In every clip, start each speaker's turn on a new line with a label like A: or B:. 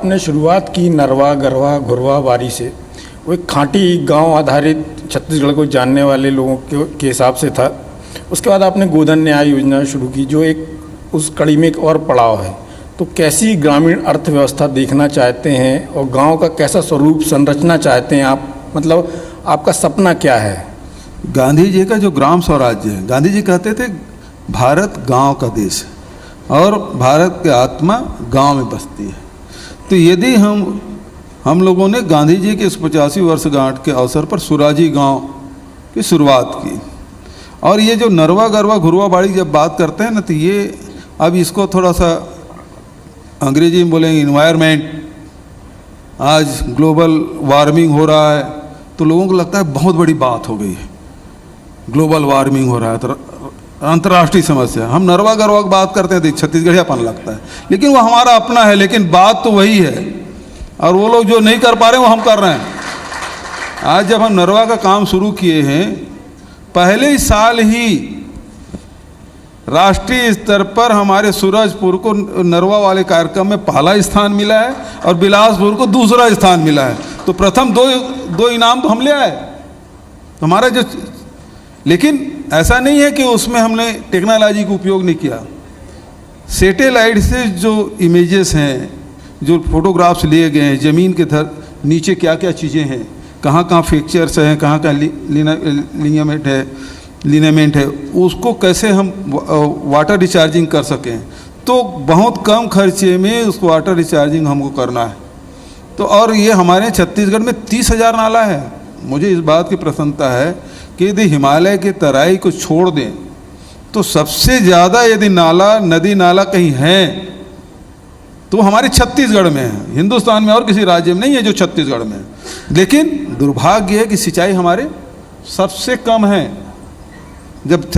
A: आपने शुरुआत की नरवा गरवा घुरवा वारी से, वो एक खांटी गांव आधारित छत्तीसगढ़ को जानने वाले लोगों के हिसाब से था। उसके बाद आपने गोधन न्याय योजना शुरू की, जो एक उस कड़ी में एक और पड़ाव है। तो कैसी ग्रामीण अर्थव्यवस्था देखना चाहते हैं और गांव का कैसा स्वरूप संरचना चाहते हैं आप, मतलब आपका सपना क्या है?
B: गांधी जी का जो ग्राम स्वराज्य है, गांधी जी कहते थे भारत गांव का देश है और भारत की आत्मा गांव में बसती है। तो यदि हम लोगों ने गांधी जी के इस 85 वर्षगांठ के अवसर पर सुराजी गांव की शुरुआत की, और ये जो नरवा गरवा घुरवा बाड़ी जब बात करते हैं ना, तो ये अब इसको थोड़ा सा अंग्रेजी में बोलेंगे इन्वायरमेंट, आज ग्लोबल वार्मिंग हो रहा है तो लोगों को लगता है बहुत बड़ी बात हो गई है, ग्लोबल वार्मिंग हो रहा है तो अंतर्राष्ट्रीय समस्या। हम नरवा गरवा की बात करते हैं तो छत्तीसगढ़ियापन लगता है, लेकिन वो हमारा अपना है, लेकिन बात तो वही है। और वो लोग जो नहीं कर पा रहे हैं वो हम कर रहे हैं। आज जब हम नरवा का काम शुरू किए हैं, पहले ही साल ही राष्ट्रीय स्तर पर हमारे सूरजपुर को नरवा वाले कार्यक्रम में पहला स्थान मिला है और बिलासपुर को दूसरा स्थान मिला है। तो प्रथम दो इनाम तो हम ले आए। तो हमारा जो, लेकिन ऐसा नहीं है कि उसमें हमने टेक्नोलॉजी का उपयोग नहीं किया। सैटेलाइट से जो इमेजेस हैं, जो फोटोग्राफ्स लिए गए हैं, ज़मीन के नीचे क्या क्या चीज़ें हैं, कहाँ कहाँ फ्रैक्चर्स हैं, कहाँ कहाँ लिनेमेंट है, उसको कैसे हम वाटर रिचार्जिंग कर सकें, तो बहुत कम खर्चे में उस वाटर रिचार्जिंग हमको करना है। तो और ये हमारे छत्तीसगढ़ में 30,000 नाला है। मुझे इस बात की प्रसन्नता है कि यदि हिमालय की तराई को छोड़ दें तो सबसे ज़्यादा यदि नाला, नदी नाला कहीं है तो हमारे छत्तीसगढ़ में है। हिंदुस्तान में और किसी राज्य में नहीं है जो छत्तीसगढ़ में है। लेकिन दुर्भाग्य है कि सिंचाई हमारे सबसे कम है। जब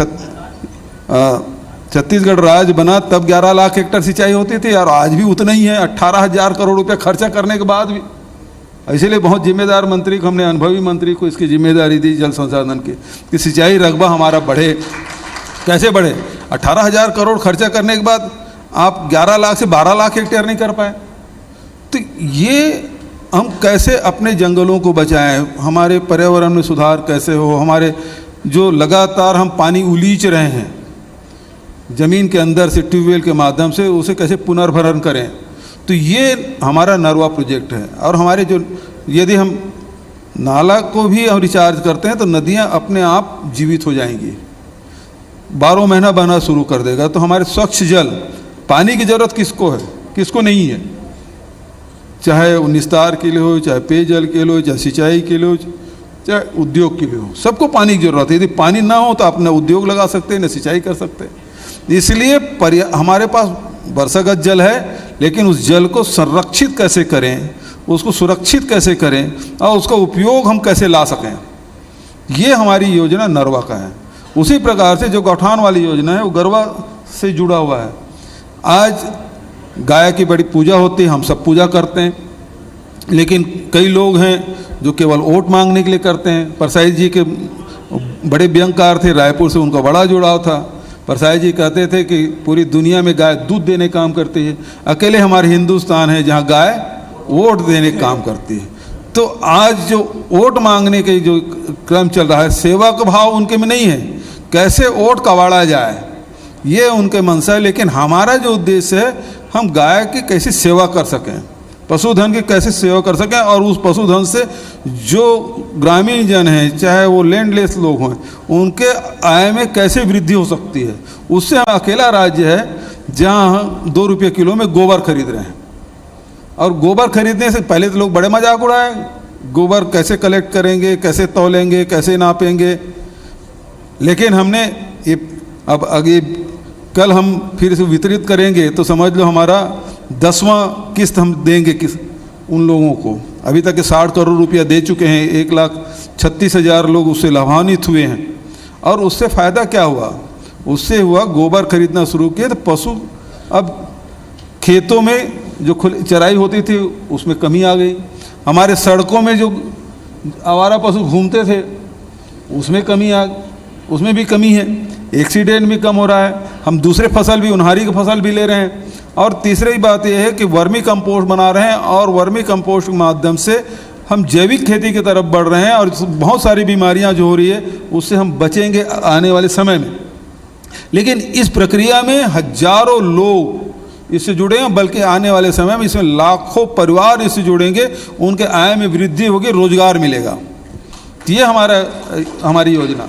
B: छत्तीसगढ़ राज्य बना तब 11 लाख हेक्टेयर सिंचाई होती थी, और आज भी उतना ही है, 18,000 करोड़ रुपया खर्चा करने के बाद भी। इसीलिए बहुत जिम्मेदार मंत्री को, हमने अनुभवी मंत्री को इसकी जिम्मेदारी दी जल संसाधन की, कि सिंचाई रकबा हमारा बढ़े। कैसे बढ़े? 18,000 करोड़ खर्चा करने के बाद आप 11 लाख से 12 लाख हेक्टेयर नहीं कर पाए। तो ये हम कैसे अपने जंगलों को बचाएं, हमारे पर्यावरण में सुधार कैसे हो, हमारे जो लगातार हम पानी उलीच रहे हैं ज़मीन के अंदर से ट्यूबवेल के माध्यम से, उसे कैसे पुनर्भरण करें। तो ये हमारा नरवा प्रोजेक्ट है। और हमारे जो, यदि हम नाला को भी हम रिचार्ज करते हैं तो नदियाँ अपने आप जीवित हो जाएंगी, 12 महीना बहना शुरू कर देगा। तो हमारे स्वच्छ जल, पानी की ज़रूरत किसको है, किसको नहीं है, चाहे वो निस्तार के लिए हो, चाहे पेयजल के लिए हो, चाहे सिंचाई के लिए हो, चाहे उद्योग के लिए हो, सबको पानी की ज़रूरत है। यदि पानी ना हो तो आप न उद्योग लगा सकते हैं, न सिंचाई कर सकते हैं। इसलिए हमारे पास वर्षागत जल है, लेकिन उस जल को संरक्षित कैसे करें, उसको सुरक्षित कैसे करें और उसका उपयोग हम कैसे ला सकें, ये हमारी योजना नरवा का है। उसी प्रकार से जो गौठान वाली योजना है वो गरवा से जुड़ा हुआ है। आज गाय की बड़ी पूजा होती है, हम सब पूजा करते हैं, लेकिन कई लोग हैं जो केवल वोट मांगने के लिए करते हैं। परसाई जी के बड़े व्यंगकार थे, रायपुर से उनका बड़ा जुड़ाव था। परसाई जी कहते थे कि पूरी दुनिया में गाय दूध देने काम करती है, अकेले हमारे हिंदुस्तान है जहाँ गाय वोट देने काम करती है। तो आज जो वोट मांगने के जो क्रम चल रहा है, सेवा का भाव उनके में नहीं है, कैसे वोट कवाड़ा जाए ये उनके मनसा है। लेकिन हमारा जो उद्देश्य है, हम गाय की कैसे सेवा कर सकें, पशुधन की कैसे सेवा कर सकें, और उस पशुधन से जो ग्रामीण जन हैं, चाहे वो लैंडलेस लोग हों, उनके आय में कैसे वृद्धि हो सकती है। उससे हम अकेला राज्य है जहाँ हम 2 रुपये किलो में गोबर खरीद रहे हैं। और गोबर खरीदने से पहले तो लोग बड़े मजाक उड़ाए, गोबर कैसे कलेक्ट करेंगे, कैसे तौलेंगे, कैसे नापेंगे। लेकिन हमने ये अब आगे कल हम फिर से वितरित करेंगे तो समझ लो हमारा 10वां किस्त हम देंगे उन लोगों को। अभी तक के 60 करोड़ रुपया दे चुके हैं, 1,36,000 लोग उससे लाभान्वित हुए हैं। और उससे फ़ायदा क्या हुआ? उससे हुआ गोबर खरीदना शुरू किए तो पशु, अब खेतों में जो चराई होती थी उसमें कमी आ गई, हमारे सड़कों में जो आवारा पशु घूमते थे उसमें उसमें भी कमी है, एक्सीडेंट भी कम हो रहा है। हम दूसरे फसल भी, उन्हारी की फसल भी ले रहे हैं और तीसरी बात यह है कि वर्मी कंपोस्ट बना रहे हैं और वर्मी कंपोस्ट के माध्यम से हम जैविक खेती की तरफ बढ़ रहे हैं और बहुत सारी बीमारियां जो हो रही है उससे हम बचेंगे आने वाले समय में। लेकिन इस प्रक्रिया में हजारों लोग इससे जुड़े हैं, बल्कि आने वाले समय में इसमें लाखों परिवार इससे जुड़ेंगे, उनके आय में वृद्धि होगी, रोजगार मिलेगा। ये हमारी योजना।